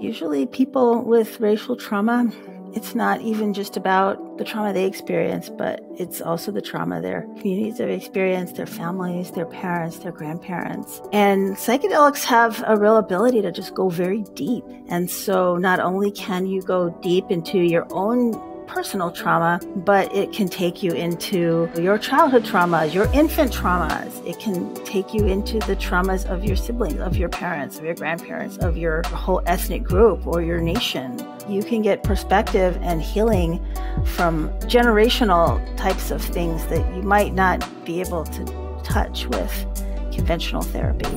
Usually people with racial trauma, it's not even just about the trauma they experience, but it's also the trauma their communities have experienced, their families, their parents, their grandparents. And psychedelics have a real ability to just go very deep. And so not only can you go deep into your own personal trauma, but it can take you into your childhood traumas, your infant traumas. It can take you into the traumas of your siblings, of your parents, of your grandparents, of your whole ethnic group or your nation. You can get perspective and healing from generational types of things that you might not be able to touch with conventional therapy.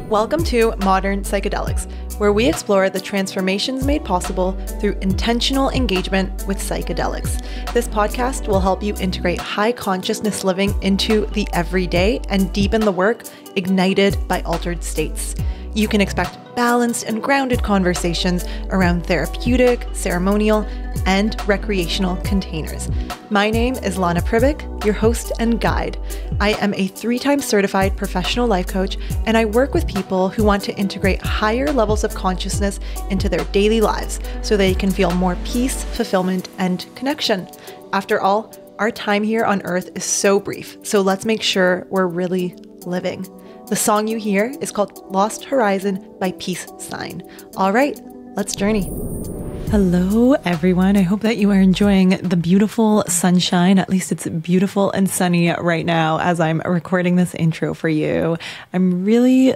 Welcome to Modern Psychedelics, where we explore the transformations made possible through intentional engagement with psychedelics. This podcast will help you integrate high consciousness living into the everyday and deepen the work ignited by altered states. You can expect balanced and grounded conversations around therapeutic, ceremonial, and recreational containers. My name is Lana Pribic, your host and guide. I am a 3-time certified professional life coach, and I work with people who want to integrate higher levels of consciousness into their daily lives so they can feel more peace, fulfillment, and connection. After all, our time here on Earth is so brief, so let's make sure we're really living. The song you hear is called Lost Horizon by Peace Sign. All right, let's journey. Hello, everyone. I hope that you are enjoying the beautiful sunshine. At least it's beautiful and sunny right now as I'm recording this intro for you. I'm really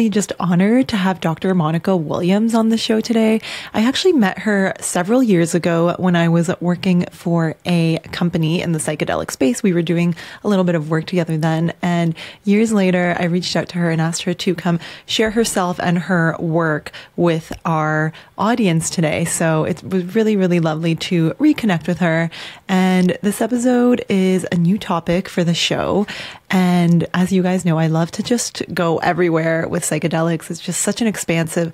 just honored to have Dr. Monnica Williams on the show today. I actually met her several years ago when I was working for a company in the psychedelic space. We were doing a little bit of work together then. And years later, I reached out to her and asked her to come share herself and her work with our audience today. So it was really, really lovely to reconnect with her. And this episode is a new topic for the show. And as you guys know, I love to just go everywhere with psychedelics. It's just such an expansive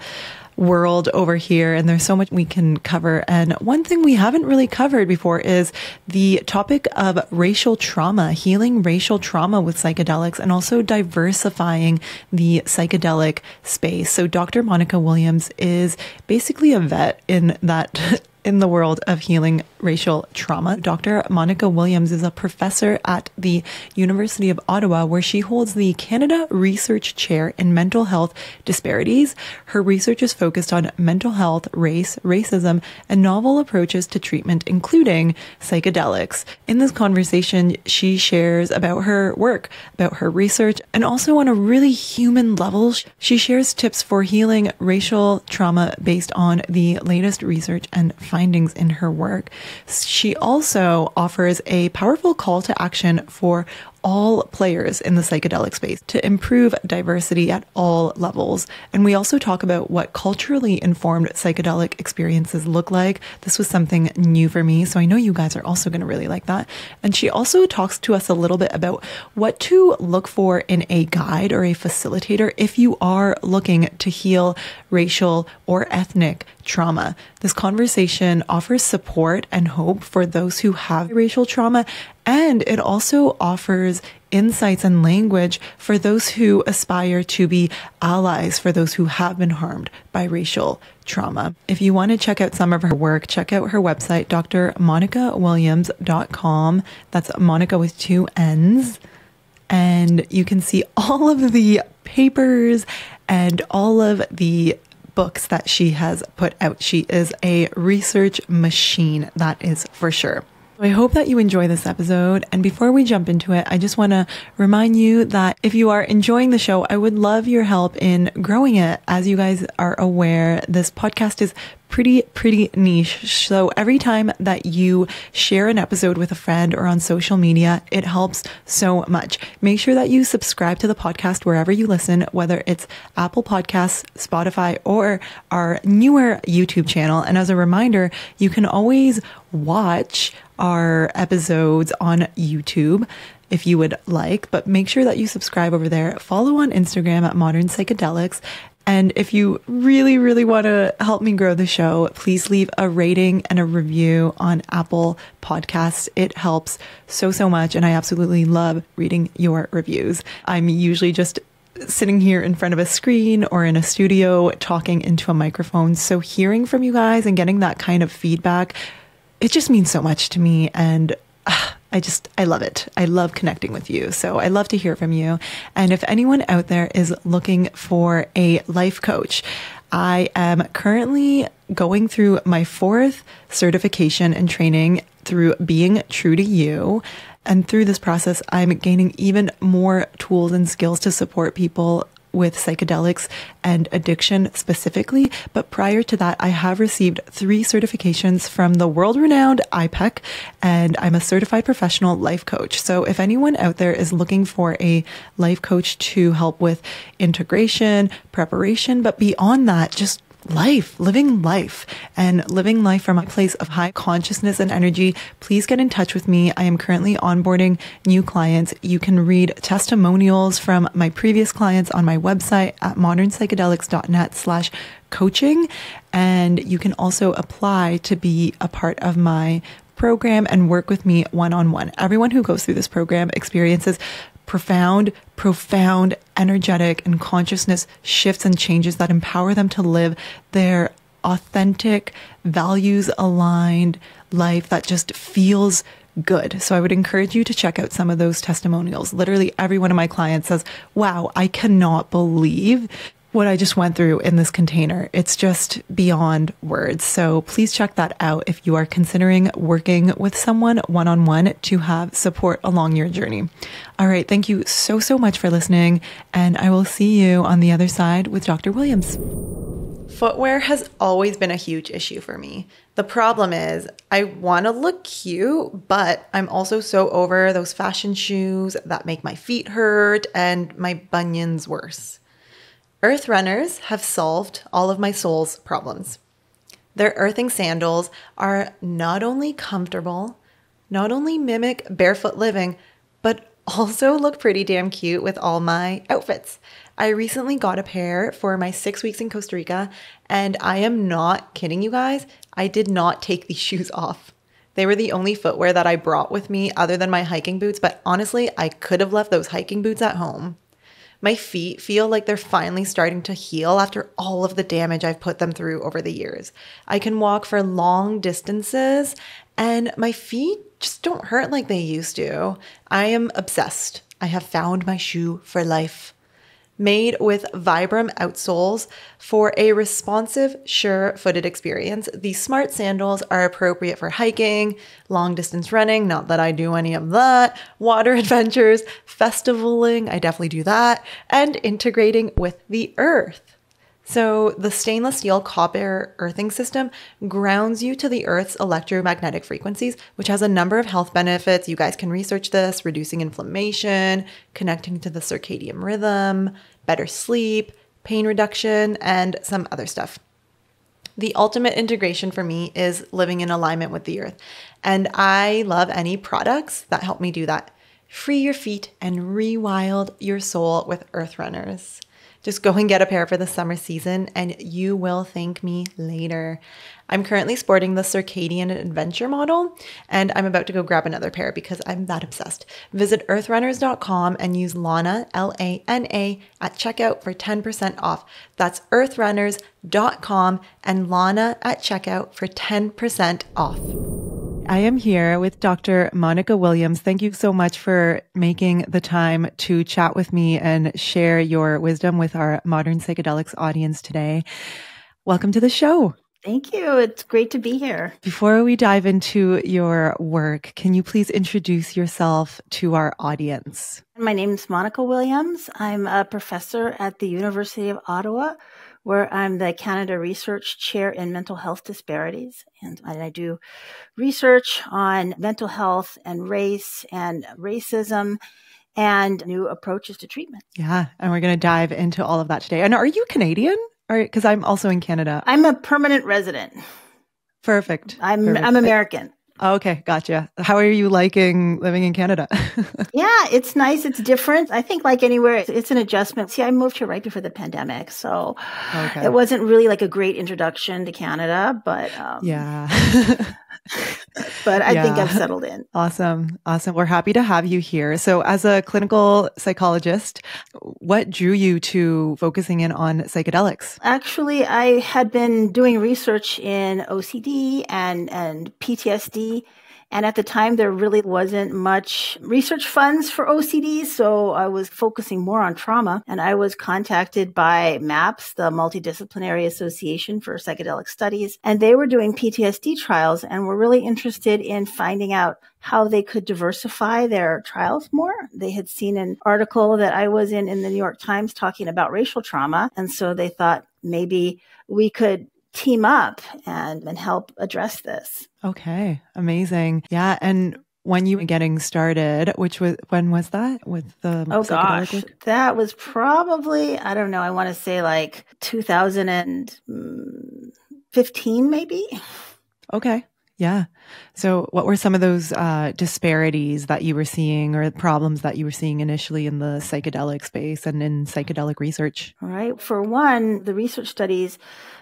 world over here, and there's so much we can cover. And one thing we haven't really covered before is the topic of racial trauma, healing racial trauma with psychedelics, and also diversifying the psychedelic space. So Dr. Monnica Williams is basically a vet in that in the world of healing racial trauma. Dr. Monnica Williams is a professor at the University of Ottawa, where she holds the Canada Research Chair in Mental Health Disparities. Her research is focused on mental health, race, racism, and novel approaches to treatment, including psychedelics. In this conversation, she shares about her work, about her research, and also on a really human level, she shares tips for healing racial trauma based on the latest research and findings in her work. She also offers a powerful call to action for all players in the psychedelic space to improve diversity at all levels. And we also talk about what culturally informed psychedelic experiences look like. This was something new for me, so I know you guys are also going to really like that. And she also talks to us a little bit about what to look for in a guide or a facilitator if you are looking to heal racial or ethnic trauma. This conversation offers support and hope for those who have racial trauma, and it also offers insights and language for those who aspire to be allies for those who have been harmed by racial trauma. If you want to check out some of her work, check out her website, drmonicawilliams.com. That's Monica with 2 N's. And you can see all of the papers and all of the books that she has put out. She is a research machine, that is for sure. I hope that you enjoy this episode. And before we jump into it, I just want to remind you that if you are enjoying the show, I would love your help in growing it. As you guys are aware, this podcast is pretty niche. So every time that you share an episode with a friend or on social media, it helps so much. Make sure that you subscribe to the podcast wherever you listen, whether it's Apple Podcasts, Spotify, or our newer YouTube channel. And as a reminder, you can always watch our episodes on YouTube if you would like, but make sure that you subscribe over there. Follow on Instagram at Modern Psychedelics. And if you really want to help me grow the show, please leave a rating and a review on Apple Podcasts. It helps so much. And I absolutely love reading your reviews. I'm usually just sitting here in front of a screen or in a studio talking into a microphone. So hearing from you guys and getting that kind of feedback, it just means so much to me. And I love it. I love connecting with you. So I love to hear from you. And if anyone out there is looking for a life coach, I am currently going through my 4th certification and training through Being True to You. And through this process, I'm gaining even more tools and skills to support people with psychedelics and addiction specifically. But prior to that, I have received 3 certifications from the world-renowned IPEC, and I'm a certified professional life coach. So if anyone out there is looking for a life coach to help with integration, preparation, but beyond that, just living life from a place of high consciousness and energy, please get in touch with me. I am currently onboarding new clients. You can read testimonials from my previous clients on my website at modernpsychedelics.net/coaching. And you can also apply to be a part of my program and work with me one-on-one. Everyone who goes through this program experiences profound, energetic and consciousness shifts and changes that empower them to live their authentic, values-aligned life that just feels good. So I would encourage you to check out some of those testimonials. Literally every one of my clients says, wow, I cannot believe what I just went through in this container. It's just beyond words. So please check that out if you are considering working with someone one-on-one to have support along your journey. All right. Thank you so much for listening. And I will see you on the other side with Dr. Williams. Footwear has always been a huge issue for me. The problem is I want to look cute, but I'm also so over those fashion shoes that make my feet hurt and my bunions worse. Earth Runners have solved all of my soul's problems. Their earthing sandals are not only comfortable, not only mimic barefoot living, but also look pretty damn cute with all my outfits. I recently got a pair for my 6 weeks in Costa Rica, and I am not kidding you guys. I did not take these shoes off. They were the only footwear that I brought with me other than my hiking boots, but honestly, I could have left those hiking boots at home. My feet feel like they're finally starting to heal after all of the damage I've put them through over the years. I can walk for long distances and my feet just don't hurt like they used to. I am obsessed. I have found my shoe for life. Made with Vibram outsoles for a responsive, sure-footed experience, these smart sandals are appropriate for hiking, long-distance running, not that I do any of that, water adventures, festivaling, I definitely do that, and integrating with the earth. So the stainless steel copper earthing system grounds you to the Earth's electromagnetic frequencies, which has a number of health benefits. You guys can research this: reducing inflammation, connecting to the circadian rhythm, better sleep, pain reduction, and some other stuff. The ultimate integration for me is living in alignment with the earth. And I love any products that help me do that. Free your feet and rewild your soul with Earth Runners. Just go and get a pair for the summer season and you will thank me later. I'm currently sporting the Circadian Adventure model and I'm about to go grab another pair because I'm that obsessed. Visit earthrunners.com and use Lana, Lana, at checkout for 10% off. That's earthrunners.com and Lana at checkout for 10% off. I am here with Dr. Monnica Williams. Thank you so much for making the time to chat with me and share your wisdom with our Modern Psychedelics audience today. Welcome to the show. Thank you. It's great to be here. Before we dive into your work, can you please introduce yourself to our audience? My name is Monnica Williams. I'm a professor at the University of Ottawa, where I'm the Canada Research Chair in Mental Health Disparities. And I do research on mental health and race and racism and new approaches to treatment. Yeah, and we're going to dive into all of that today. And are you Canadian? Because I'm also in Canada. I'm a permanent resident. Perfect. I'm American. Okay, gotcha. How are you liking living in Canada? Yeah, it's nice. It's different. I think like anywhere, it's an adjustment. See, I moved here right before the pandemic, so it wasn't really like a great introduction to Canada, but yeah. But I think I've Yeah. settled in. Awesome. Awesome. We're happy to have you here. So as a clinical psychologist, what drew you to focusing in on psychedelics? Actually, I had been doing research in OCD and PTSD. And at the time, there really wasn't much research funds for OCD. So I was focusing more on trauma. And I was contacted by MAPS, the Multidisciplinary Association for Psychedelic Studies. And they were doing PTSD trials and were really interested in finding out how they could diversify their trials more. They had seen an article that I was in the New York Times talking about racial trauma. And so they thought maybe we could team up and help address this. Okay. Amazing. Yeah. And when you were getting started, when was that with the psychedelic work? That was probably, I don't know, I want to say like 2015 maybe. Okay. Yeah. So what were some of those disparities that you were seeing or problems that you were seeing initially in the psychedelic space and in psychedelic research? All right. For one, the research studies,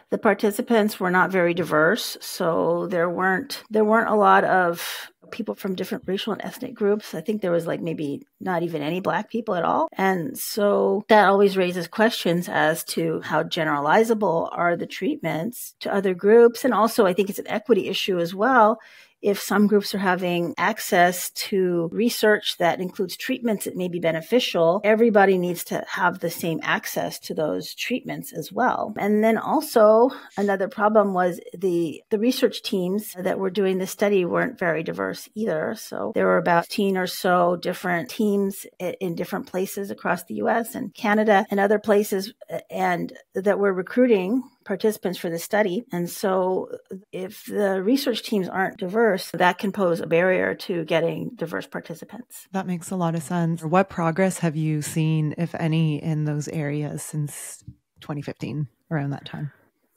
the participants were not very diverse. So there weren't a lot of people from different racial and ethnic groups. I think there was like maybe not even any Black people at all. And so that always raises questions as to how generalizable are the treatments to other groups. And also I think it's an equity issue as well. If some groups are having access to research that includes treatments that may be beneficial, everybody needs to have the same access to those treatments as well. And then also another problem was the research teams that were doing the study weren't very diverse either. So there were about 15 or so different teams in different places across the US and Canada and other places, and that were recruiting participants for the study. And so if the research teams aren't diverse, that can pose a barrier to getting diverse participants. That makes a lot of sense. What progress have you seen, if any, in those areas since 2015, around that time?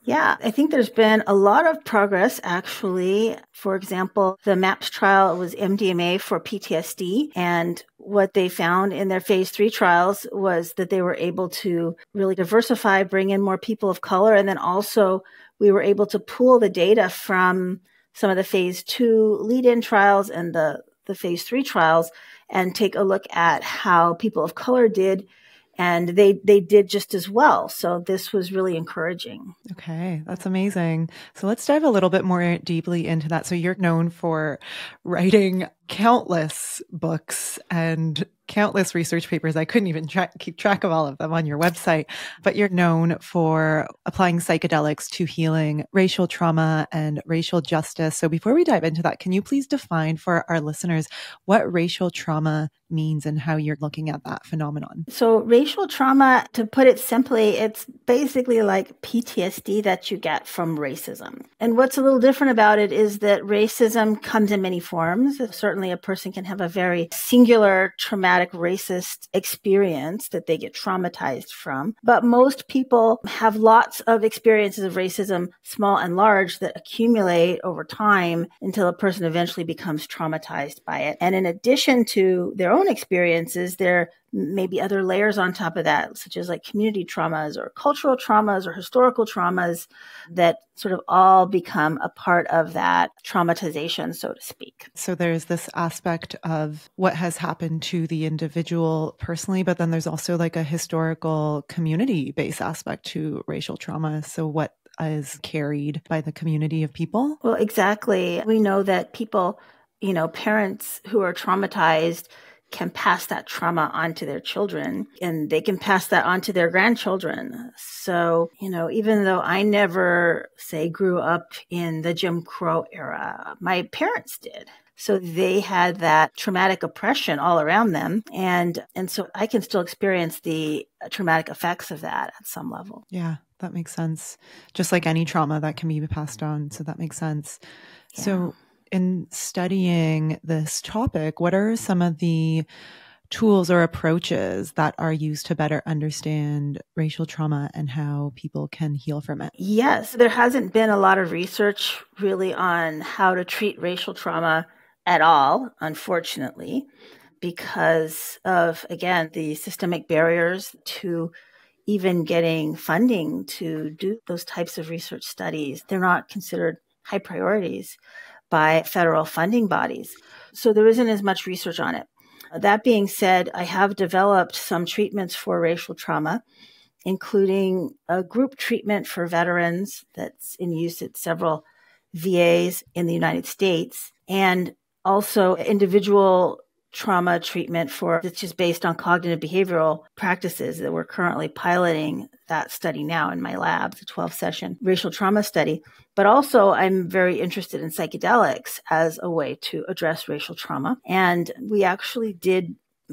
Yeah, I think there's been a lot of progress, actually. For example, the MAPS trial was MDMA for PTSD. And what they found in their phase 3 trials was that they were able to really diversify, bring in more people of color. And then also we were able to pool the data from some of the phase 2 lead-in trials and the phase 3 trials and take a look at how people of color did. And they did just as well. So this was really encouraging. Okay, that's amazing. So let's dive a little bit more deeply into that. So you're known for writing countless books and countless research papers. I couldn't even keep track of all of them on your website, but you're known for applying psychedelics to healing racial trauma and racial justice. So before we dive into that, can you please define for our listeners what racial trauma means and how you're looking at that phenomenon? So racial trauma, to put it simply, it's basically like PTSD that you get from racism. And what's a little different about it is that racism comes in many forms. Certainly a person can have a very singular traumatic racist experience that they get traumatized from. But most people have lots of experiences of racism, small and large, that accumulate over time until a person eventually becomes traumatized by it. And in addition to their own experiences, there may be other layers on top of that, such as like community traumas or cultural traumas or historical traumas that sort of all become a part of that traumatization, so to speak. So there's this aspect of what has happened to the individual personally, but then there's also like a historical community-based aspect to racial trauma. So what is carried by the community of people? Well, exactly. We know that people, parents who are traumatized can pass that trauma on to their children, and they can pass that on to their grandchildren. So, even though I never, say, grew up in the Jim Crow era, my parents did. So they had that traumatic oppression all around them. And so I can still experience the traumatic effects of that at some level. Yeah, that makes sense. Just like any trauma that can be passed on. So that makes sense. Yeah. So in studying this topic, what are some of the tools or approaches that are used to better understand racial trauma and how people can heal from it? Yes, there hasn't been a lot of research really on how to treat racial trauma at all, unfortunately, because of, again, the systemic barriers to even getting funding to do those types of research studies. They're not considered high priorities. by federal funding bodies. So there isn't as much research on it. That being said, I have developed some treatments for racial trauma, including a group treatment for veterans that's in use at several VAs in the United States, and also individual trauma treatment which is based on cognitive behavioral practices that we're currently piloting that study now in my lab, the 12-session racial trauma study. But also I'm very interested in psychedelics as a way to address racial trauma. And we actually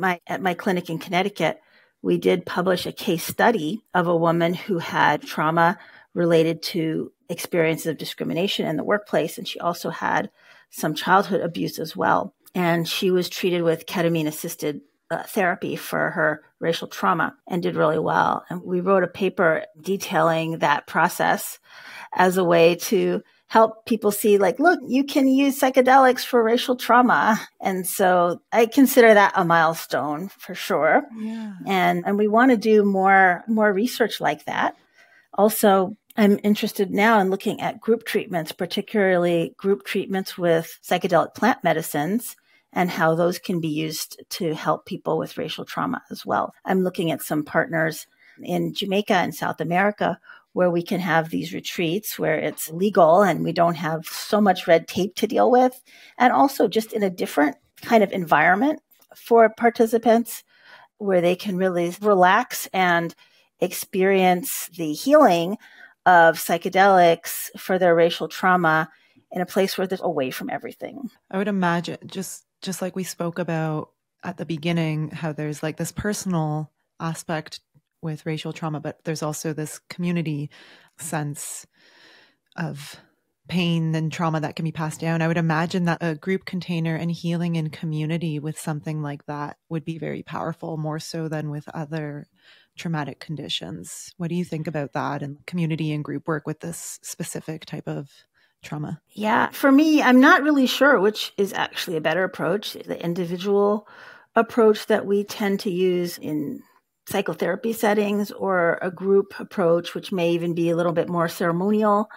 at my clinic in Connecticut, we did publish a case study of a woman who had trauma related to experiences of discrimination in the workplace. And she also had some childhood abuse as well. And she was treated with ketamine-assisted therapy for her racial trauma and did really well. And we wrote a paper detailing that process as a way to help people see, like, look, you can use psychedelics for racial trauma. And so I consider that a milestone for sure. Yeah. And we want to do more research like that. Also, I'm interested now in looking at group treatments, particularly group treatments with psychedelic plant medicines and how those can be used to help people with racial trauma as well. I'm looking at some partners in Jamaica and South America where we can have these retreats where it's legal and we don't have so much red tape to deal with, and also just in a different kind of environment for participants where they can really relax and experience the healing of psychedelics for their racial trauma in a place where they're away from everything. I would imagine, just like we spoke about at the beginning, how there's like this personal aspect with racial trauma, but there's also this community sense of pain and trauma that can be passed down. I would imagine that a group container and healing in community with something like that would be very powerful, more so than with other traumatic conditions. What do you think about that and community and group work with this specific type of trauma? Yeah, for me, I'm not really sure which is actually a better approach. The individual approach that we tend to use in psychotherapy settings, or a group approach, which may even be a little bit more ceremonial.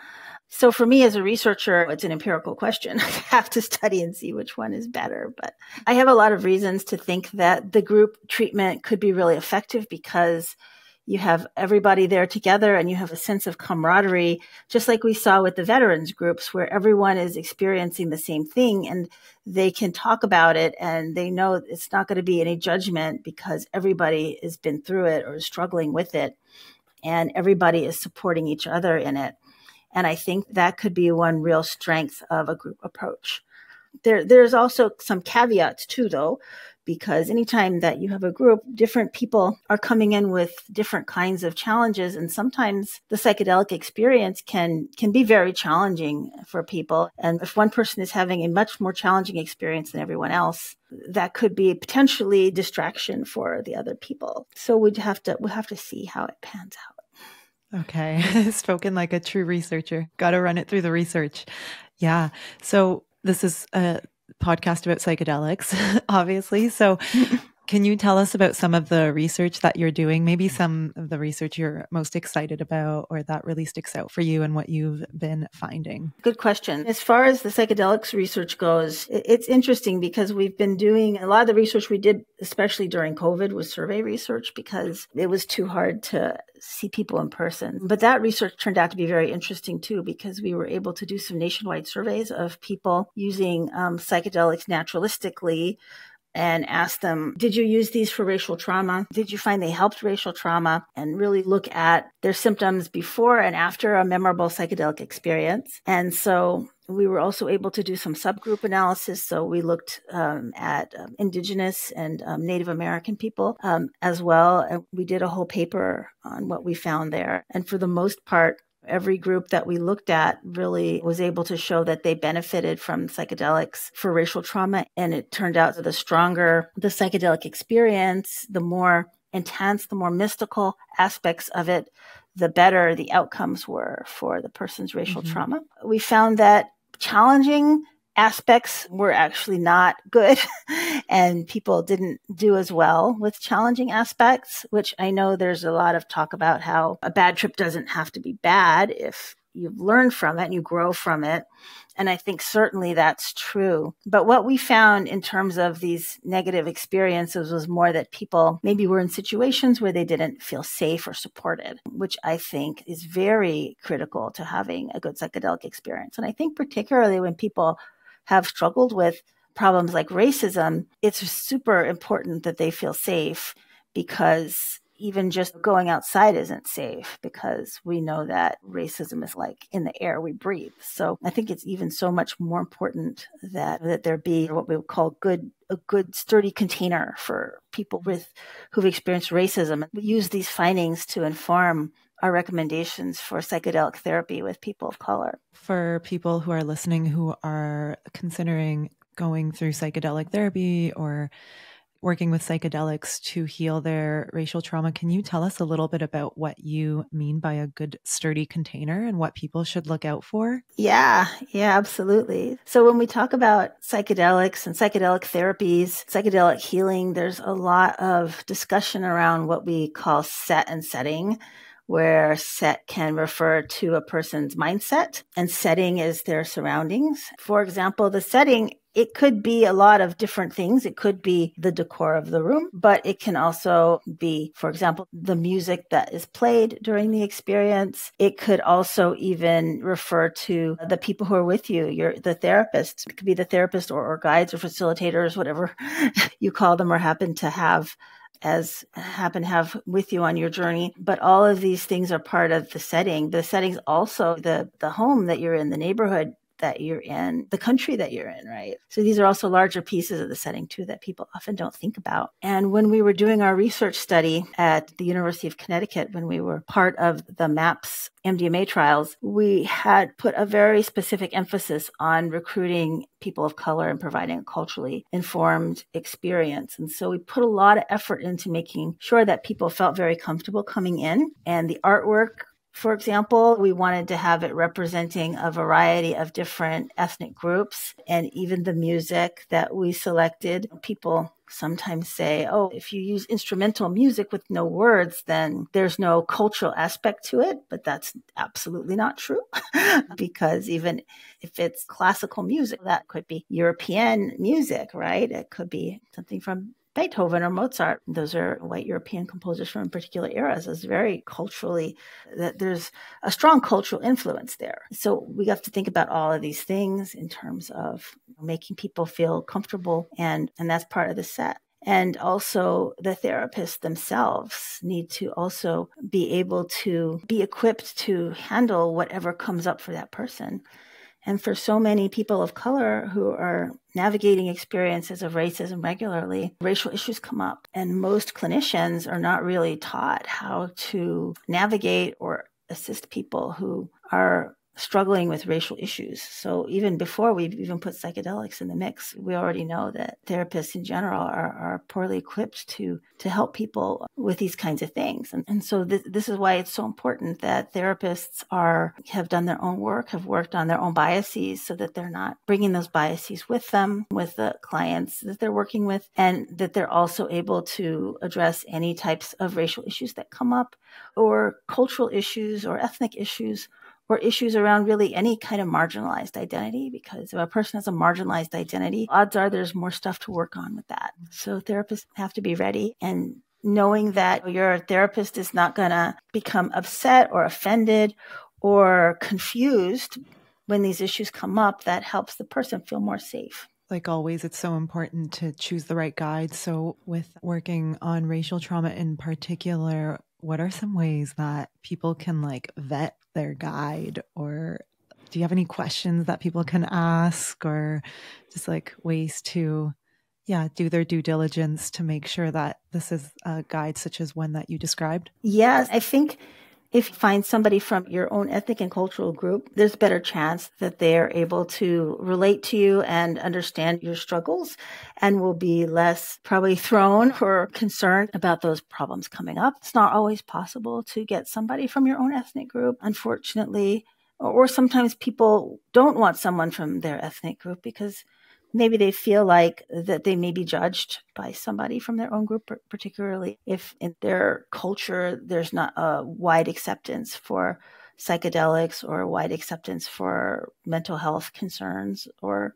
So for me as a researcher, it's an empirical question. I have to study and see which one is better. But I have a lot of reasons to think that the group treatment could be really effective because you have everybody there together and you have a sense of camaraderie, just like we saw with the veterans groups, where everyone is experiencing the same thing and they can talk about it and they know it's not going to be any judgment because everybody has been through it or is struggling with it and everybody is supporting each other in it. And I think that could be one real strength of a group approach. There's also some caveats too, though, because anytime that you have a group, different people are coming in with different kinds of challenges. And sometimes the psychedelic experience can be very challenging for people. And if one person is having a much more challenging experience than everyone else, that could be potentially distraction for the other people. So we'll have to see how it pans out. Okay. Spoken like a true researcher. Got to run it through the research. Yeah. So this is a podcast about psychedelics, obviously. So can you tell us about some of the research that you're doing, maybe some of the research you're most excited about or that really sticks out for you and what you've been finding? Good question. As far as the psychedelics research goes, it's interesting because we've been doing a lot of the research we did, especially during COVID, was survey research because it was too hard to see people in person. But that research turned out to be very interesting too, because we were able to do some nationwide surveys of people using psychedelics naturalistically and ask them, did you use these for racial trauma? Did you find they helped racial trauma? And really look at their symptoms before and after a memorable psychedelic experience. And so we were also able to do some subgroup analysis. So we looked at Indigenous and Native American people as well. And we did a whole paper on what we found there. And for the most part, every group that we looked at really was able to show that they benefited from psychedelics for racial trauma. And it turned out that the stronger the psychedelic experience, the more intense, the more mystical aspects of it, the better the outcomes were for the person's racial trauma. We found that challenging aspects were actually not good and people didn't do as well with challenging aspects, which I know there's a lot of talk about how a bad trip doesn't have to be bad if you've learned from it and you grow from it. And I think certainly that's true. But what we found in terms of these negative experiences was more that people maybe were in situations where they didn't feel safe or supported, which I think is very critical to having a good psychedelic experience. And I think particularly when people have struggled with problems like racism, it's super important that they feel safe, because even just going outside isn't safe, because we know that racism is like in the air we breathe. So I think it's even so much more important that there be what we would call a good sturdy container for people who've experienced racism. We use these findings to inform our recommendations for psychedelic therapy with people of color. For people who are listening who are considering going through psychedelic therapy or working with psychedelics to heal their racial trauma, can you tell us a little bit about what you mean by a good sturdy container and what people should look out for? Yeah, absolutely. So when we talk about psychedelics and psychedelic therapies, psychedelic healing, there's a lot of discussion around what we call set and setting, where set can refer to a person's mindset and setting is their surroundings. For example, the setting, it could be a lot of different things. It could be the decor of the room, but it can also be, for example, the music that is played during the experience. It could also even refer to the people who are with you, the therapists. It could be the therapist or guides or facilitators, whatever you call them or happen to have with you on your journey. But all of these things are part of the setting. The setting's also the home that you're in, the neighborhood that you're in, the country that you're in, right? So these are also larger pieces of the setting too that people often don't think about. And when we were doing our research study at the University of Connecticut, when we were part of the MAPS MDMA trials, we had put a very specific emphasis on recruiting people of color and providing a culturally informed experience. And so we put a lot of effort into making sure that people felt very comfortable coming in. And the artwork, for example, we wanted to have it representing a variety of different ethnic groups, and even the music that we selected. People sometimes say, oh, if you use instrumental music with no words, then there's no cultural aspect to it. But that's absolutely not true because even if it's classical music, that could be European music, right? It could be something from Beethoven or Mozart. Those are white European composers from particular eras. It's very culturally, that there's a strong cultural influence there. So we have to think about all of these things in terms of making people feel comfortable, and that's part of the set. And also the therapists themselves need to also be able to be equipped to handle whatever comes up for that person. And for so many people of color who are navigating experiences of racism regularly, racial issues come up. And most clinicians are not really taught how to navigate or assist people who are struggling with racial issues. So even before we've even put psychedelics in the mix, we already know that therapists in general are poorly equipped to help people with these kinds of things. And so this is why it's so important that therapists have done their own work, have worked on their own biases, so that they're not bringing those biases with them, with the clients that they're working with, and that they're also able to address any types of racial issues that come up, or cultural issues or ethnic issues, or issues around really any kind of marginalized identity, because if a person has a marginalized identity, odds are there's more stuff to work on with that. So therapists have to be ready, and knowing that your therapist is not going to become upset or offended or confused when these issues come up, that helps the person feel more safe. Like always, it's so important to choose the right guide. So with working on racial trauma in particular, what are some ways that people can vet their guide? Or do you have any questions that people can ask, or just ways to do their due diligence to make sure that this is a guide such as one that you described? Yes, I think if you find somebody from your own ethnic and cultural group, there's a better chance that they're able to relate to you and understand your struggles, and will be less probably thrown or concerned about those problems coming up. It's not always possible to get somebody from your own ethnic group, unfortunately, or sometimes people don't want someone from their ethnic group because maybe they feel like that they may be judged by somebody from their own group, particularly if in their culture there's not a wide acceptance for psychedelics or wide acceptance for mental health concerns, or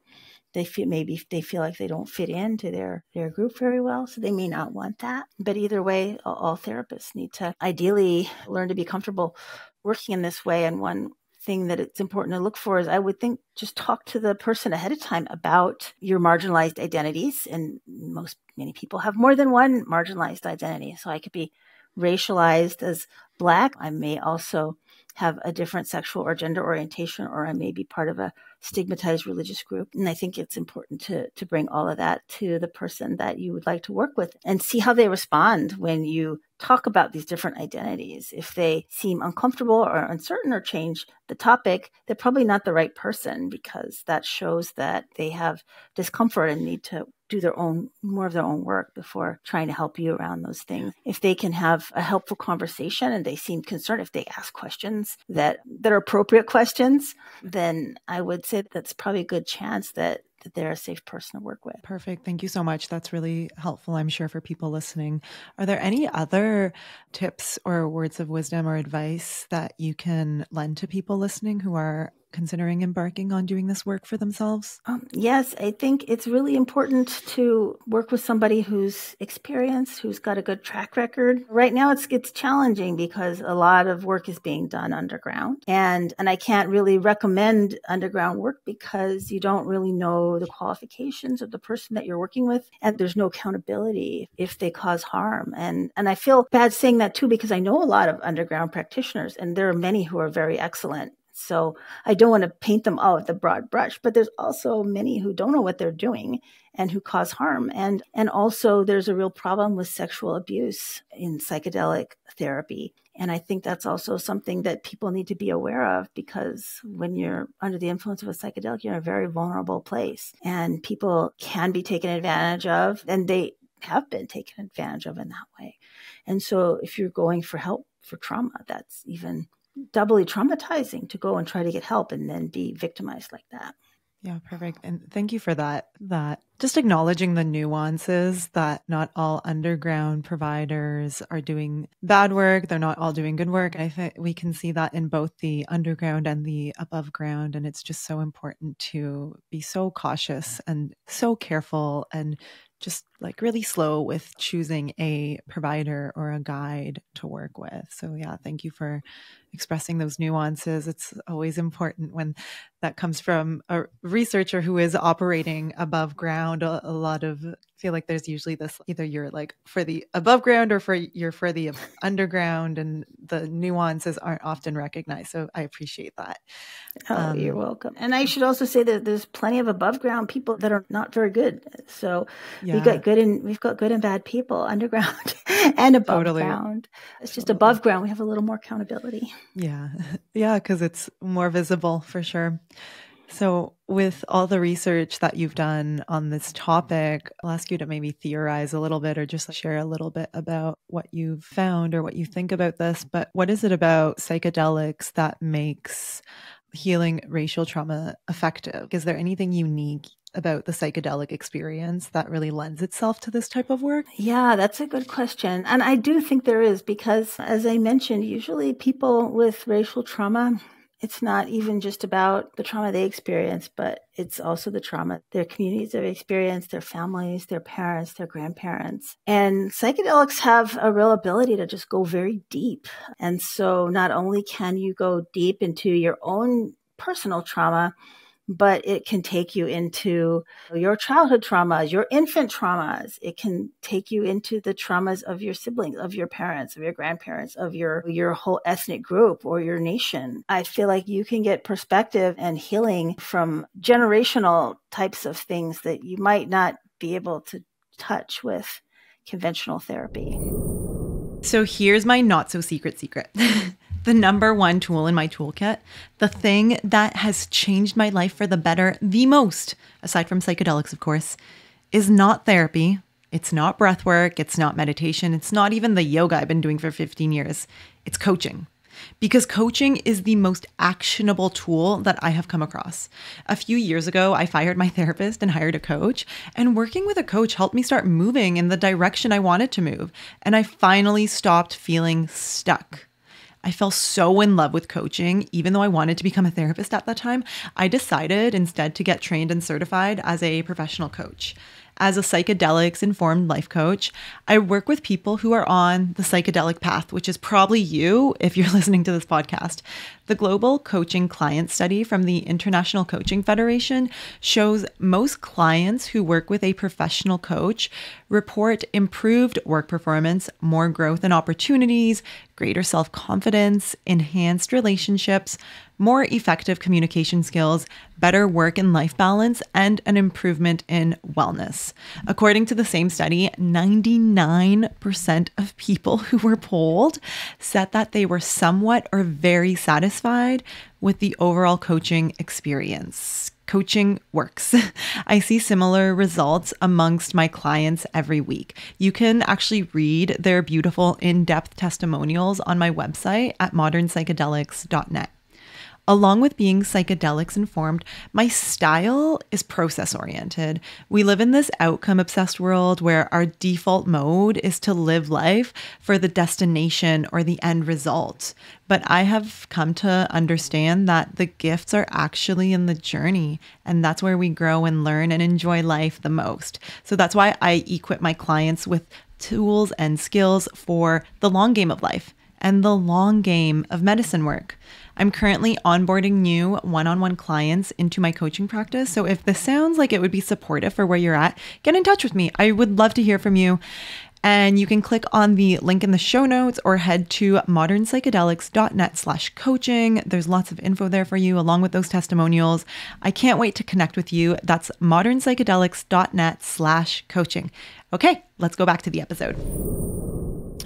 maybe they feel like they don't fit into their group very well, so they may not want that. But either way, all therapists need to ideally learn to be comfortable working in this way. And one thing that it's important to look for is, I would think, just talk to the person ahead of time about your marginalized identities. And many people have more than one marginalized identity. So I could be racialized as Black. I may also have a different sexual or gender orientation, or I may be part of a stigmatized religious group. And I think it's important to bring all of that to the person that you would like to work with and see how they respond when you talk about these different identities. If they seem uncomfortable or uncertain or change the topic, they're probably not the right person, because that shows that they have discomfort and need to do more of their own work before trying to help you around those things. If they can have a helpful conversation and they seem concerned, if they ask questions that are appropriate questions, then I would say that's probably a good chance that they're a safe person to work with. Perfect. Thank you so much. That's really helpful, I'm sure, for people listening. Are there any other tips or words of wisdom or advice that you can lend to people listening who are considering embarking on doing this work for themselves? Yes, I think it's really important to work with somebody who's experienced, who's got a good track record. Right now, it's challenging because a lot of work is being done underground, and I can't really recommend underground work because you don't really know the qualifications of the person that you're working with, and there's no accountability if they cause harm. And I feel bad saying that too, because I know a lot of underground practitioners, and there are many who are very excellent. So I don't want to paint them all with a broad brush, but there's also many who don't know what they're doing and who cause harm. And also there's a real problem with sexual abuse in psychedelic therapy. And I think that's also something that people need to be aware of, because when you're under the influence of a psychedelic, you're in a very vulnerable place, and people can be taken advantage of, and they have been taken advantage of in that way. And so if you're going for help for trauma, that's even doubly traumatizing, to go and try to get help and then be victimized like that. Yeah, perfect. And thank you for that just acknowledging the nuances, that not all underground providers are doing bad work. They're not all doing good work. I think we can see that in both the underground and the above ground. And it's just so important to be so cautious and so careful, and just like really slow with choosing a provider or a guide to work with. So yeah, thank you for expressing those nuances. It's always important when that comes from a researcher who is operating above ground. A lot of, I feel like there's usually this, either you're like for the above ground or you're for the underground, and the nuances aren't often recognized. So I appreciate that. Oh, you're welcome. And I should also say that there's plenty of above ground people that are not very good. So we've got good and bad people underground and above ground. It's just above ground, we have a little more accountability. Yeah. Yeah, because it's more visible for sure. So with all the research that you've done on this topic, I'll ask you to maybe theorize a little bit, or just share a little bit about what you've found or what you think about this. But what is it about psychedelics that makes healing racial trauma effective? Is there anything unique about the psychedelic experience that really lends itself to this type of work? Yeah, that's a good question. And I do think there is, because as I mentioned, usually people with racial trauma, it's not even just about the trauma they experience, but it's also the trauma their communities have experienced, their families, their parents, their grandparents. And psychedelics have a real ability to just go very deep. And so not only can you go deep into your own personal trauma, but it can take you into your childhood traumas, your infant traumas. It can take you into the traumas of your siblings, of your parents, of your grandparents, of your whole ethnic group or your nation. I feel like you can get perspective and healing from generational types of things that you might not be able to touch with conventional therapy. So here's my not so secret. The number one tool in my toolkit, the thing that has changed my life for the better the most, aside from psychedelics, of course, is not therapy. It's not breath work. It's not meditation. It's not even the yoga I've been doing for 15 years. It's coaching. Because coaching is the most actionable tool that I have come across. A few years ago, I fired my therapist and hired a coach, and working with a coach helped me start moving in the direction I wanted to move. And I finally stopped feeling stuck. I fell so in love with coaching, even though I wanted to become a therapist at that time. I decided instead to get trained and certified as a professional coach. As a psychedelics informed life coach, I work with people who are on the psychedelic path, which is probably you if you're listening to this podcast. The Global Coaching Client Study from the International Coaching Federation shows most clients who work with a professional coach report improved work performance, more growth and opportunities, greater self-confidence, enhanced relationships, more effective communication skills, better work and life balance, and an improvement in wellness. According to the same study, 99% of people who were polled said that they were somewhat or very satisfied with the overall coaching experience. Coaching works. I see similar results amongst my clients every week. You can actually read their beautiful in-depth testimonials on my website at modernpsychedelics.net. Along with being psychedelics informed, my style is process oriented. We live in this outcome obsessed world where our default mode is to live life for the destination or the end result. But I have come to understand that the gifts are actually in the journey, and that's where we grow and learn and enjoy life the most. So that's why I equip my clients with tools and skills for the long game of life and the long game of medicine work. I'm currently onboarding new one-on-one clients into my coaching practice. So if this sounds like it would be supportive for where you're at, get in touch with me. I would love to hear from you. And you can click on the link in the show notes or head to modernpsychedelics.net/coaching. There's lots of info there for you along with those testimonials. I can't wait to connect with you. That's modernpsychedelics.net/coaching. Okay, let's go back to the episode.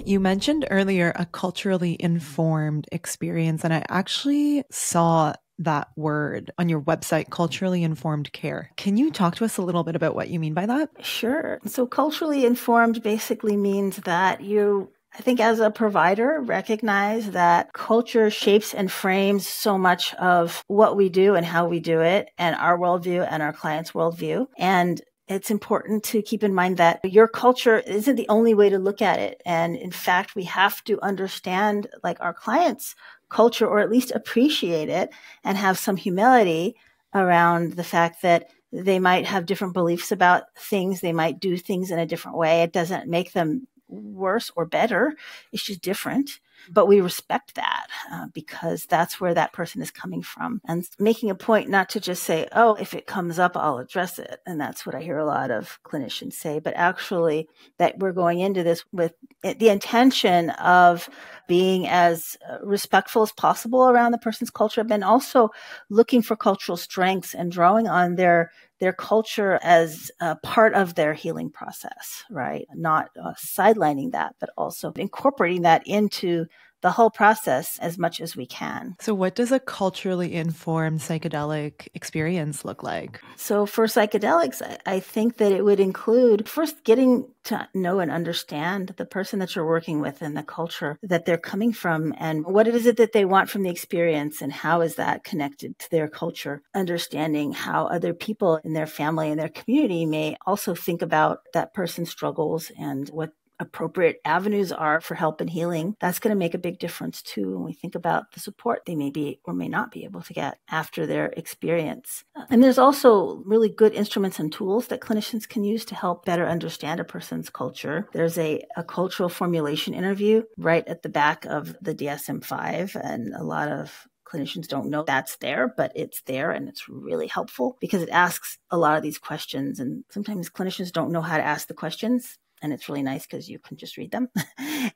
You mentioned earlier a culturally informed experience, and I actually saw that word on your website, culturally informed care. Can you talk to us a little bit about what you mean by that? Sure. So culturally informed basically means that you, I think as a provider, recognize that culture shapes and frames so much of what we do and how we do it, and our worldview and our clients' worldview. And it's important to keep in mind that your culture isn't the only way to look at it. And in fact, we have to understand like our clients' culture, or at least appreciate it and have some humility around the fact that they might have different beliefs about things. They might do things in a different way. It doesn't make them worse or better. It's just different. But we respect that because that's where that person is coming from, and making a point not to just say, oh, if it comes up, I'll address it. And that's what I hear a lot of clinicians say, but actually that we're going into this with the intention of being as respectful as possible around the person's culture, but also looking for cultural strengths and drawing on their culture as a part of their healing process, right? Not sidelining that, but also incorporating that into the whole process as much as we can. So what does a culturally informed psychedelic experience look like? So for psychedelics, I think that it would include first getting to know and understand the person that you're working with and the culture that they're coming from, and what is it that they want from the experience, and how is that connected to their culture. Understanding how other people in their family and their community may also think about that person's struggles and what appropriate avenues are for help and healing. That's going to make a big difference too when we think about the support they may be or may not be able to get after their experience. And there's also really good instruments and tools that clinicians can use to help better understand a person's culture. There's a cultural formulation interview right at the back of the DSM-5, and a lot of clinicians don't know that's there, but it's there, and it's really helpful because it asks a lot of these questions, and sometimes clinicians don't know how to ask the questions. And it's really nice because you can just read them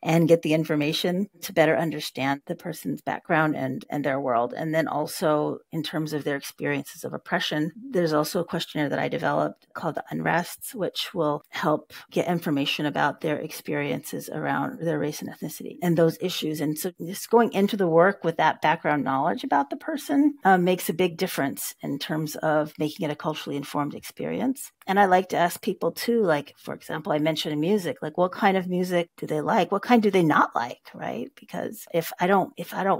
and get the information to better understand the person's background and their world. And then also in terms of their experiences of oppression, there's also a questionnaire that I developed called the Unrests, which will help get information about their experiences around their race and ethnicity and those issues. And so just going into the work with that background knowledge about the person makes a big difference in terms of making it a culturally informed experience. And I like to ask people too, like, for example, I mentioned music, like what kind of music do they like? What kind do they not like, right? Because if I don't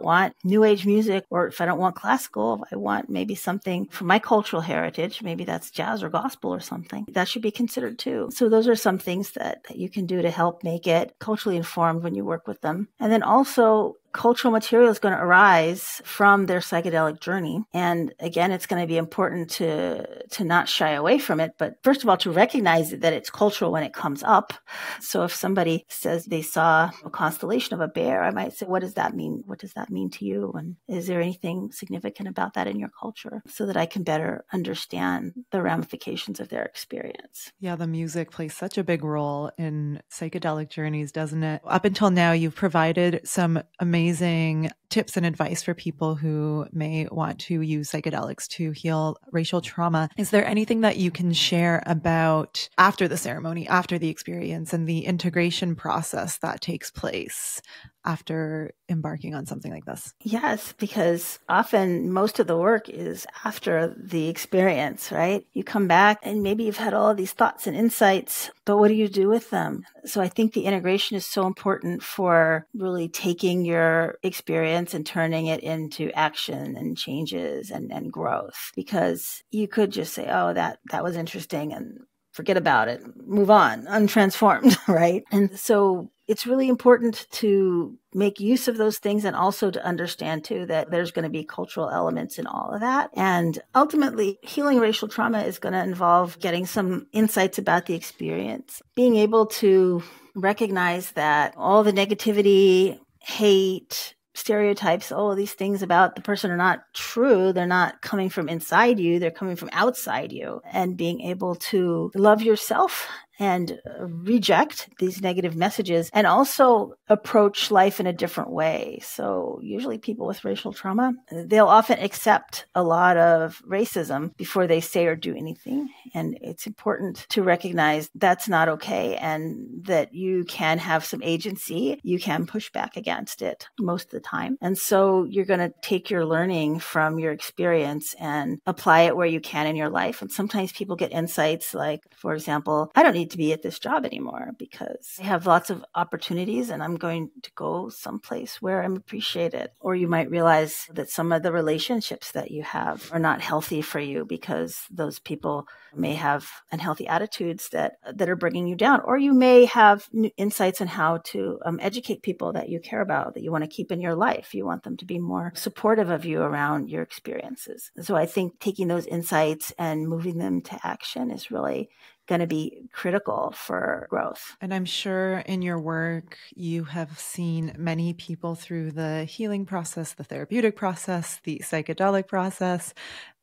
want new age music, or if I don't want classical, if I want maybe something from my cultural heritage, maybe that's jazz or gospel or something, that should be considered too. So those are some things that you can do to help make it culturally informed when you work with them. And then also cultural material is going to arise from their psychedelic journey. And again, it's going to be important to not shy away from it, but first of all, to recognize that it's cultural when it comes up. So if somebody says they saw a constellation of a bear, I might say, what does that mean? What does that mean to you? And is there anything significant about that in your culture, so that I can better understand the ramifications of their experience? Yeah, the music plays such a big role in psychedelic journeys, doesn't it? Up until now, you've provided some amazing tips and advice for people who may want to use psychedelics to heal racial trauma. Is there anything that you can share about after the ceremony, after the experience, and the integration process that takes place after embarking on something like this? Yes, because often most of the work is after the experience, right? You come back and maybe you've had all of these thoughts and insights, but what do you do with them? So I think the integration is so important for really taking your experience and turning it into action and changes and growth, because you could just say, oh, that was interesting, and forget about it, move on, untransformed, right? And so it's really important to make use of those things, and also to understand too that there's going to be cultural elements in all of that. And ultimately, healing racial trauma is going to involve getting some insights about the experience, being able to recognize that all the negativity, hate, stereotypes, all of these things about the person are not true. They're not coming from inside you. They're coming from outside you. And being able to love yourself and reject these negative messages, and also approach life in a different way. So usually people with racial trauma, they'll often accept a lot of racism before they say or do anything. And it's important to recognize that's not okay, and that you can have some agency. You can push back against it most of the time. And so you're going to take your learning from your experience and apply it where you can in your life. And sometimes people get insights like, for example, I don't need to be at this job anymore because I have lots of opportunities and I'm going to go someplace where I'm appreciated. Or you might realize that some of the relationships that you have are not healthy for you because those people may have unhealthy attitudes that are bringing you down. Or you may have new insights on how to educate people that you care about, that you want to keep in your life. You want them to be more supportive of you around your experiences. So I think taking those insights and moving them to action is really going to be critical for growth. And I'm sure in your work, you have seen many people through the healing process, the therapeutic process, the psychedelic process,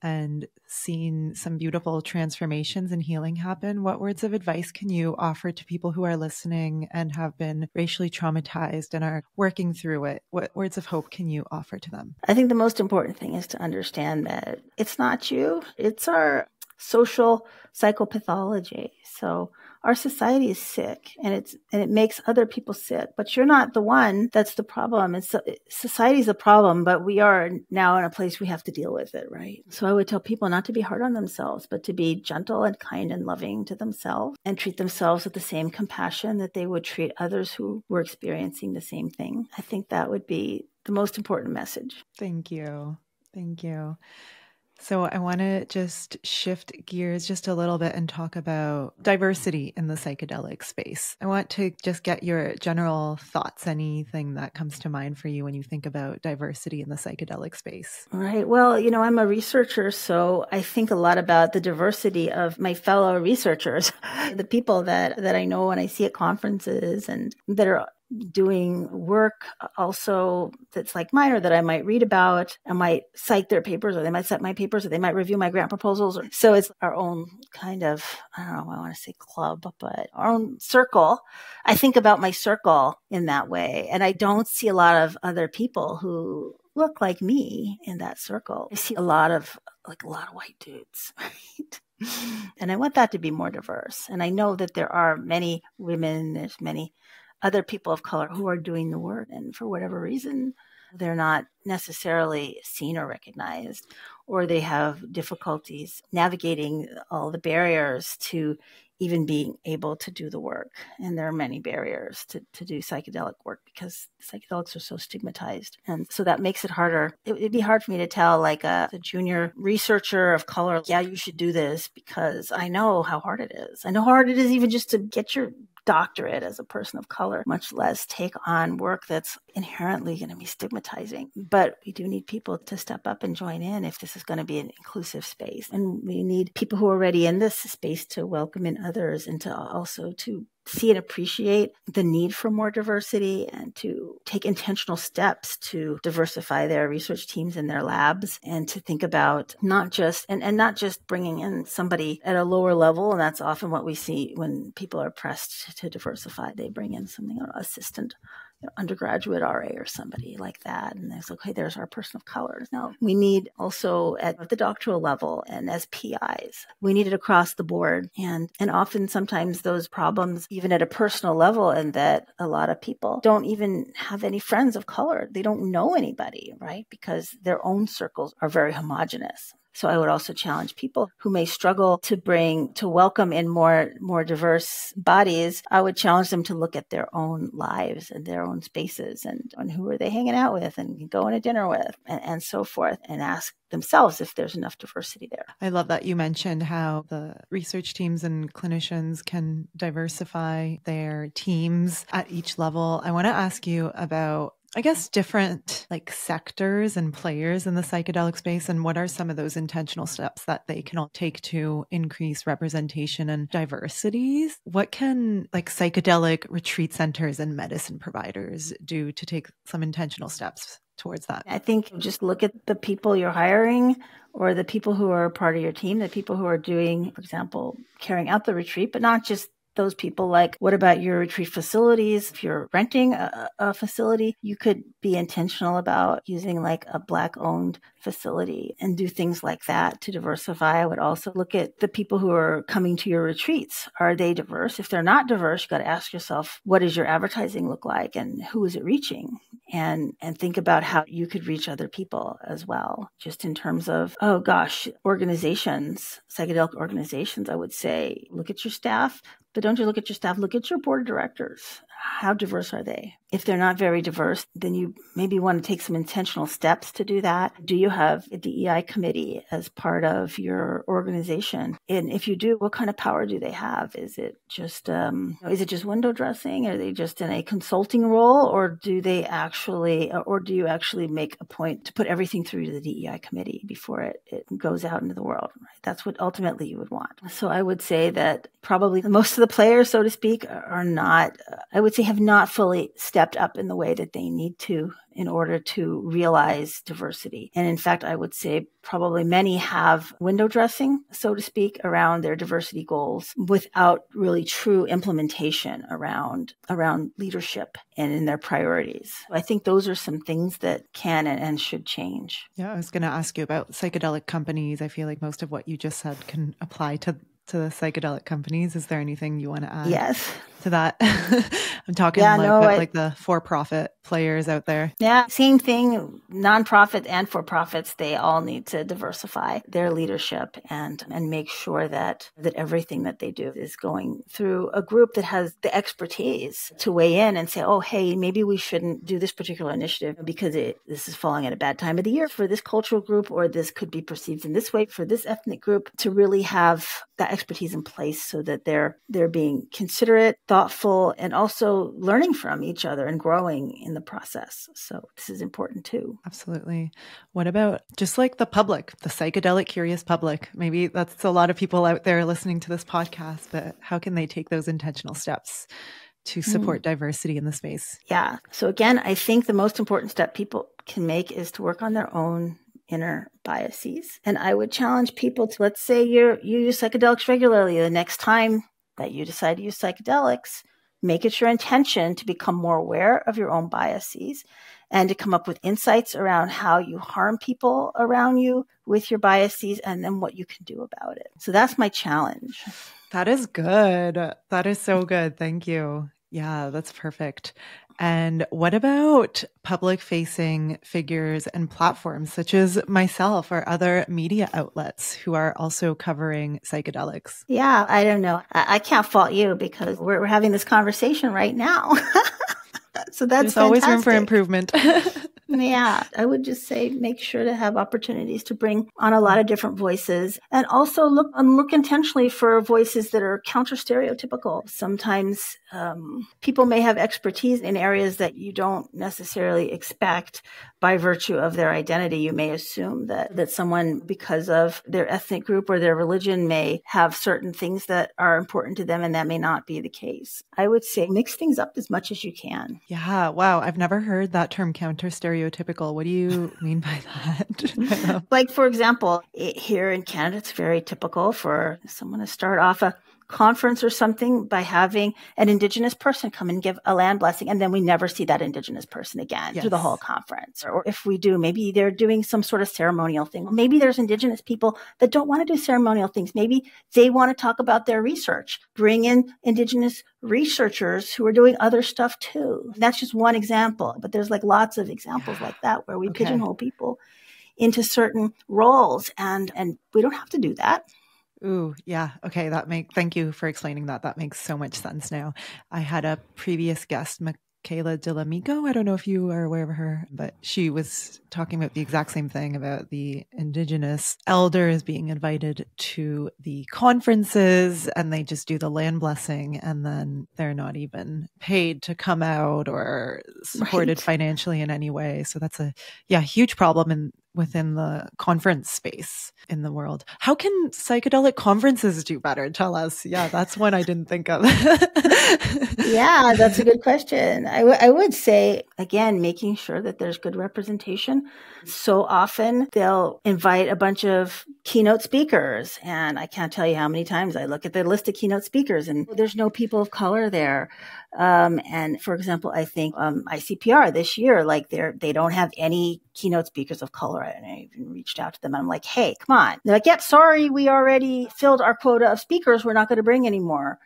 and seen some beautiful transformations and healing happen. What words of advice can you offer to people who are listening and have been racially traumatized and are working through it? What words of hope can you offer to them? I think the most important thing is to understand that it's not you, it's our social psychopathology. So our society is sick, and it makes other people sick, but you're not the one that's the problem. Society is the problem, but we are now in a place we have to deal with it, right? So I would tell people not to be hard on themselves, but to be gentle and kind and loving to themselves, and treat themselves with the same compassion that they would treat others who were experiencing the same thing. I think that would be the most important message. Thank you. Thank you. So I want to just shift gears just a little bit and talk about diversity in the psychedelic space. I want to just get your general thoughts, anything that comes to mind for you when you think about diversity in the psychedelic space. Right. Well, I'm a researcher, so I think a lot about the diversity of my fellow researchers, the people that I know when I see at conferences and that are doing work also that's like mine, or that I might read about. I might cite their papers, or they might cite my papers, or they might review my grant proposals. So it's our own kind of, I don't know, I want to say club, but our own circle. I think about my circle in that way. And I don't see a lot of other people who look like me in that circle. I see a lot of white dudes, right? And I want that to be more diverse. And I know that there are many women, there's many other people of color who are doing the work, and for whatever reason, they're not necessarily seen or recognized, or they have difficulties navigating all the barriers to even being able to do the work. And there are many barriers to do psychedelic work because psychedelics are so stigmatized. And so that makes it harder. It'd be hard for me to tell like a junior researcher of color, yeah, you should do this, because I know how hard it is. I know how hard it is even just to get your doctorate as a person of color, much less take on work that's inherently going to be stigmatizing. But we do need people to step up and join in if this is going to be an inclusive space. And we need people who are already in this space to welcome in others and to also to see and appreciate the need for more diversity and to take intentional steps to diversify their research teams and their labs and to think about not just bringing in somebody at a lower level. And that's often what we see when people are pressed to diversify. They bring in something, an assistant, undergraduate RA or somebody like that. And it's okay, there's our person of color. Now, we need also at the doctoral level and as PIs, we need it across the board. And often sometimes those problems, even at a personal level, and that a lot of people don't even have any friends of color. They don't know anybody, right? Because their own circles are very homogenous. So I would also challenge people who may struggle to welcome in more diverse bodies. I would challenge them to look at their own lives and their own spaces and who are they hanging out with and going to dinner with and so forth, and ask themselves if there's enough diversity there. I love that you mentioned how the research teams and clinicians can diversify their teams at each level. I want to ask you about, I guess, different sectors and players in the psychedelic space, and what are some of those intentional steps that they can all take to increase representation and diversities? What can psychedelic retreat centers and medicine providers do to take some intentional steps towards that? I think just look at the people you're hiring or the people who are part of your team, the people who are doing, for example, carrying out the retreat, but not just those people. What about your retreat facilities? If you're renting a facility, you could be intentional about using a Black-owned facility and do things like that to diversify. I would also look at the people who are coming to your retreats. Are they diverse? If they're not diverse, you got to ask yourself, what does your advertising look like and who is it reaching? And think about how you could reach other people as well. Just in terms of, organizations, psychedelic organizations, I would say, look at your staff. But don't you look at your staff, look at your board of directors. How diverse are they? If they're not very diverse, then you maybe want to take some intentional steps to do that. Do you have a DEI committee as part of your organization? And if you do, what kind of power do they have? Is it just window dressing? Are they just in a consulting role, or do you actually make a point to put everything through to the DEI committee before it goes out into the world? Right? That's what ultimately you would want. So I would say that probably most of the players, so to speak, are not, I would say, have not fully stepped up in the way that they need to in order to realize diversity. And in fact, I would say probably many have window dressing, so to speak, around their diversity goals without really true implementation around leadership and in their priorities. I think those are some things that can and should change. Yeah, I was going to ask you about psychedelic companies. I feel like most of what you just said can apply to the psychedelic companies. Is there anything you want to add to that? I'm talking the for-profit players out there. Yeah, same thing. Nonprofit and for-profits, they all need to diversify their leadership and make sure that everything that they do is going through a group that has the expertise to weigh in and say, oh, hey, maybe we shouldn't do this particular initiative because this is falling at a bad time of the year for this cultural group, or this could be perceived in this way for this ethnic group, to really have that expertise in place so that they're being considerate, thoughtful, and also learning from each other and growing in the process. So this is important too. Absolutely. What about just the public, the psychedelic curious public? Maybe that's a lot of people out there listening to this podcast, but how can they take those intentional steps to support diversity in the spaise? Yeah. So again, I think the most important step people can make is to work on their own inner biases. And I would challenge people to, let's say you use psychedelics regularly. The next time that you decide to use psychedelics, make it your intention to become more aware of your own biases and to come up with insights around how you harm people around you with your biases and then what you can do about it. So that's my challenge. That is good. That is so good. Thank you. Yeah, that's perfect. And what about public-facing figures and platforms such as myself or other media outlets who are also covering psychedelics? Yeah, I don't know. I can't fault you because we're having this conversation right now. So that's There's always room for improvement. Yeah, I would just say make sure to have opportunities to bring on a lot of different voices, and also look intentionally for voices that are counter stereotypical. Sometimes people may have expertise in areas that you don't necessarily expect by virtue of their identity. You may assume that someone, because of their ethnic group or their religion, may have certain things that are important to them, and that may not be the case. I would say mix things up as much as you can. Yeah. Wow. I've never heard that term, counter stereotypical. What do you mean by that? Like, for example, here in Canada, it's very typical for someone to start off a conference or something by having an Indigenous person come and give a land blessing, and then we never see that Indigenous person again through the whole conference. Or if we do, maybe they're doing some sort of ceremonial thing. Maybe there's Indigenous people that don't want to do ceremonial things. Maybe they want to talk about their research. Bring in Indigenous researchers who are doing other stuff too. That's just one example, but there's like lots of examples like that where we pigeonhole people into certain roles, and we don't have to do that. Ooh, yeah. Okay. Thank you for explaining that. That makes so much sense now. I had a previous guest, Michaela Delamico. I don't know if you are aware of her, but she was talking about the exact same thing about the Indigenous elders being invited to the conferences, and they just do the land blessing, and then they're not even paid to come out or supported financially in any way. So that's a huge problem within the conference space in the world. How can psychedelic conferences do better? Tell us. Yeah, that's one I didn't think of. Yeah, that's a good question. I would say, again, making sure that there's good representation. So often they'll invite a bunch of keynote speakers, and I can't tell you how many times I look at the list of keynote speakers and there's no people of color there. And for example, I think ICPR this year, like they don't have any keynote speakers of color. And I even reached out to them. I'm like, hey, come on. They're like, yep, sorry, we already filled our quota of speakers. We're not going to bring any more.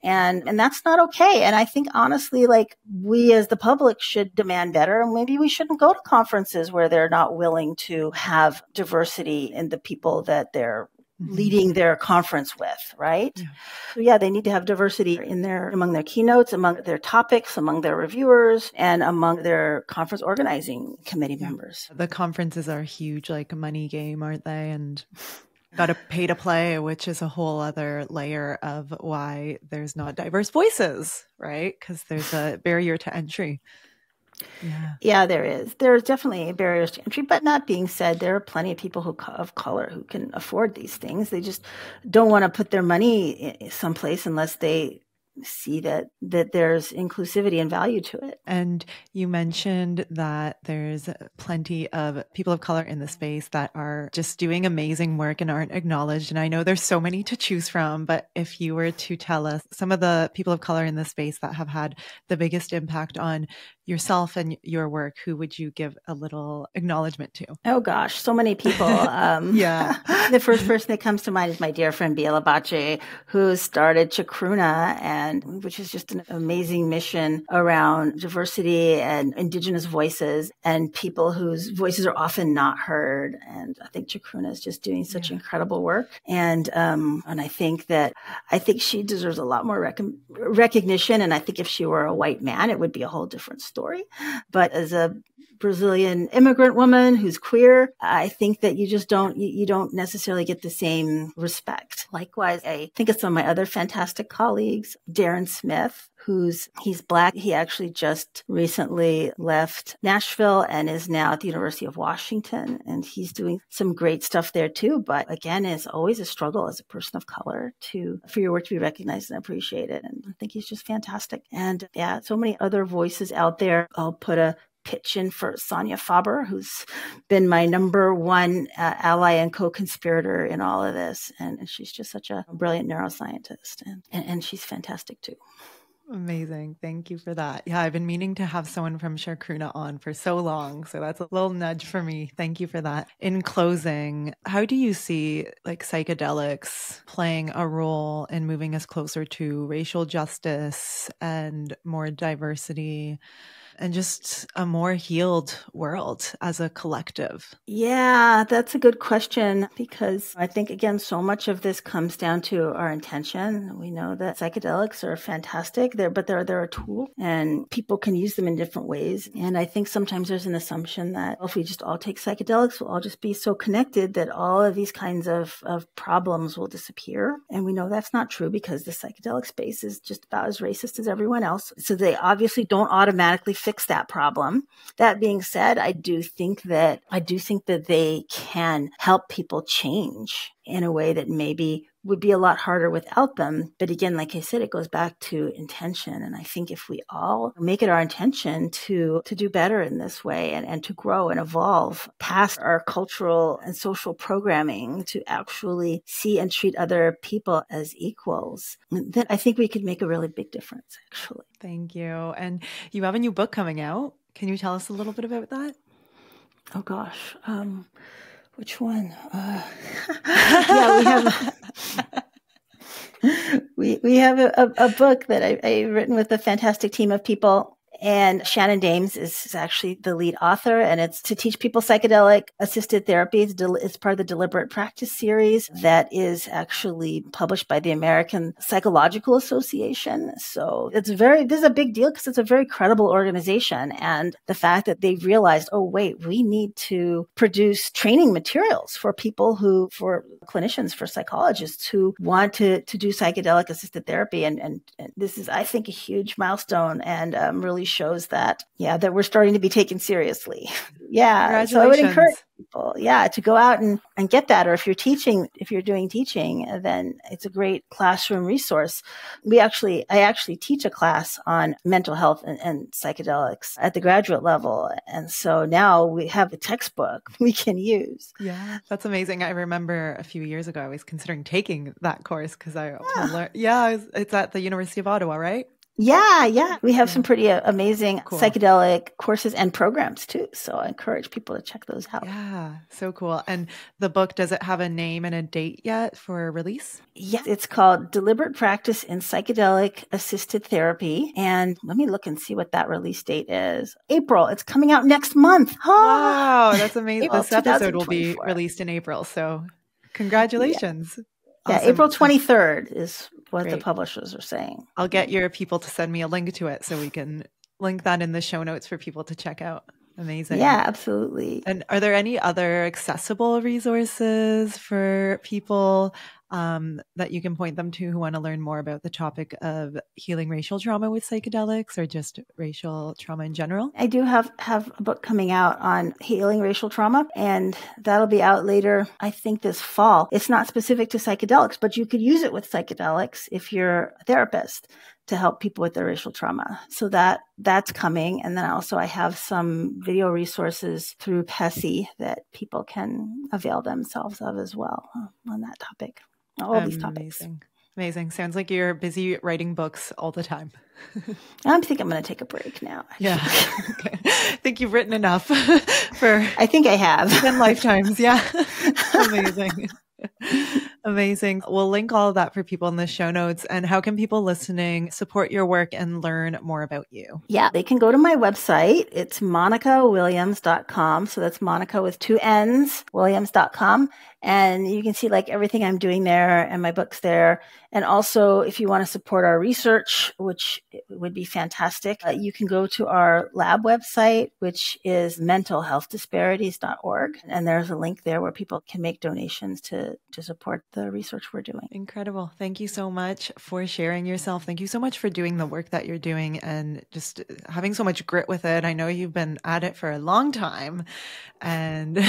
And that's not okay. And I think honestly, like we as the public should demand better. And maybe we shouldn't go to conferences where they're not willing to have diversity in the people that they're leading their conference with, right? Yeah. So yeah, they need to have diversity among their keynotes, among their topics, among their reviewers, and among their conference organizing committee members. The conferences are a huge like money game, aren't they? And got to pay to play, which is a whole other layer of why there's not diverse voices, right? Because there's a barrier to entry. Yeah, there is. There's definitely barriers to entry, but that being said, there are plenty of people of color who can afford these things. They just don't want to put their money someplace unless they see that there's inclusivity and value to it. And you mentioned that there's plenty of people of color in the space that are just doing amazing work and aren't acknowledged. And I know there's so many to choose from, but if you were to tell us some of the people of color in the space that have had the biggest impact on yourself and your work, who would you give a little acknowledgement to? Oh gosh, so many people. The first person that comes to mind is my dear friend Biela Bache, who started Chacruna, and which is just an amazing mission around diversity and Indigenous voices and people whose voices are often not heard. And I think Chacruna is just doing such incredible work. And I think she deserves a lot more recognition. And I think if she were a white man, it would be a whole different story. But as a Brazilian immigrant woman who's queer, I think that you just don't necessarily get the same respect. Likewise, I think of some of my other fantastic colleagues, Darren Smith, he's Black. He actually just recently left Nashville and is now at the University of Washington, and he's doing some great stuff there too. But again, it's always a struggle as a person of color for your work to be recognized and appreciated. And I think he's just fantastic. And yeah, so many other voices out there. I'll put a pitch in for Sonia Faber, who's been my number one ally and co-conspirator in all of this. And she's just such a brilliant neuroscientist, and she's fantastic too. Amazing. Thank you for that. Yeah, I've been meaning to have someone from Chacruna on for so long. So that's a little nudge for me. Thank you for that. In closing, how do you see like psychedelics playing a role in moving us closer to racial justice and more diversity and just a more healed world as a collective? Yeah, that's a good question, because I think, again, so much of this comes down to our intention. We know that psychedelics are fantastic, but they're a tool, and people can use them in different ways. And I think sometimes there's an assumption that if we just all take psychedelics, we'll all just be so connected that all of these kinds of problems will disappear. And we know that's not true, because the psychedelic space is just about as racist as everyone else. So they obviously don't automatically fix that problem. That being said, I do think that they can help people change in a way that maybe would be a lot harder without them. But again, like I said, it goes back to intention. And I think if we all make it our intention to do better in this way, and to grow and evolve past our cultural and social programming to actually see and treat other people as equals, then I think we could make a really big difference, actually. Thank you. And you have a new book coming out. Can you tell us a little bit about that? Oh, gosh. Which one? Yeah, we have a book that I've written with a fantastic team of people. And Shannon Dames is actually the lead author, and it's to teach people psychedelic assisted therapy. It's part of the Deliberate Practice series that is actually published by the American Psychological Association. So this is a big deal, because it's a very credible organization. And the fact that they've realized, oh, wait, we need to produce training materials for clinicians, for psychologists who want to do psychedelic assisted therapy. And this is, I think, a huge milestone, and really shows that we're starting to be taken seriously. Yeah. So I would encourage people, to go out and get that. Or if you're doing teaching, then it's a great classroom resource. I actually teach a class on mental health and psychedelics at the graduate level. And so now we have a textbook we can use. Yeah, that's amazing. I remember a few years ago, I was considering taking that course, because it's at the University of Ottawa, right? Yeah. We have some pretty amazing psychedelic courses and programs too. So I encourage people to check those out. Yeah, so cool. And the book, does it have a name and a date yet for release? Yes, it's called Deliberate Practice in Psychedelic Assisted Therapy. And let me look and see what that release date is. April. It's coming out next month. Wow, that's amazing. This episode will be released in April. So congratulations. Yeah. Awesome. April 23rd is what the publishers are saying. I'll get your people to send me a link to it so we can link that in the show notes for people to check out. Amazing. Yeah, absolutely. And are there any other accessible resources for people that you can point them to who want to learn more about the topic of healing racial trauma with psychedelics, or just racial trauma in general? I do have a book coming out on healing racial trauma, and that'll be out later, I think, this fall. It's not specific to psychedelics, but you could use it with psychedelics if you're a therapist to help people with their racial trauma. So that's coming. And then also I have some video resources through PESI that people can avail themselves of as well on that topic. All these topics. Amazing. Sounds like you're busy writing books all the time. I think I'm going to take a break now. Actually. Yeah. Okay. I think you've written enough I think I have. 10 lifetimes. Yeah. Amazing. Amazing. We'll link all of that for people in the show notes. And how can people listening support your work and learn more about you? Yeah, they can go to my website. It's monicawilliams.com. So that's Monica with 2 N's, Williams.com. And you can see everything I'm doing there, and my books there. And also, if you want to support our research, which would be fantastic, you can go to our lab website, which is mentalhealthdisparities.org. And there's a link there where people can make donations to support the research we're doing. Incredible. Thank you so much for sharing yourself. Thank you so much for doing the work that you're doing and just having so much grit with it. I know you've been at it for a long time and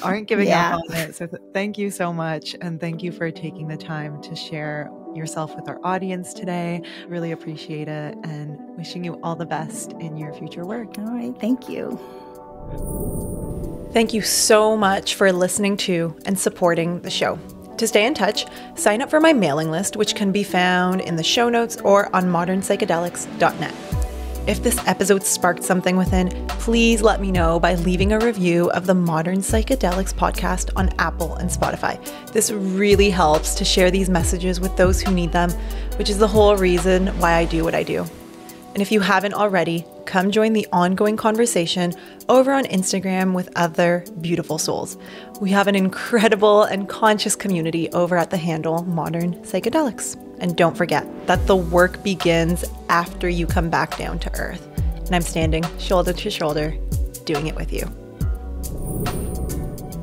aren't giving up on it. So thank you so much. And thank you for taking the time to share yourself with our audience today. Really appreciate it, and wishing you all the best in your future work. All right. Thank you. Thank you so much for listening to and supporting the show. To stay in touch, sign up for my mailing list, which can be found in the show notes or on modernpsychedelics.net. If this episode sparked something within, please let me know by leaving a review of the Modern Psychedelics podcast on Apple and Spotify. This really helps to share these messages with those who need them, which is the whole reason why I do what I do. And if you haven't already, come join the ongoing conversation over on Instagram with other beautiful souls. We have an incredible and conscious community over at the handle Modern Psychedelics. And don't forget that the work begins after you come back down to earth. And I'm standing shoulder to shoulder, doing it with you.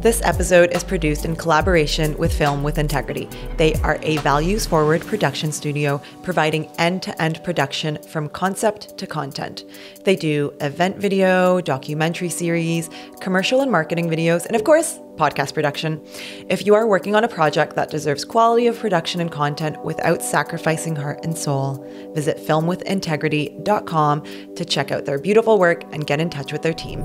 This episode is produced in collaboration with Film with Integrity. They are a values-forward production studio providing end-to-end production from concept to content. They do event video, documentary series, commercial and marketing videos, and of course, podcast production. If you are working on a project that deserves quality of production and content without sacrificing heart and soul, visit filmwithintegrity.com to check out their beautiful work and get in touch with their team.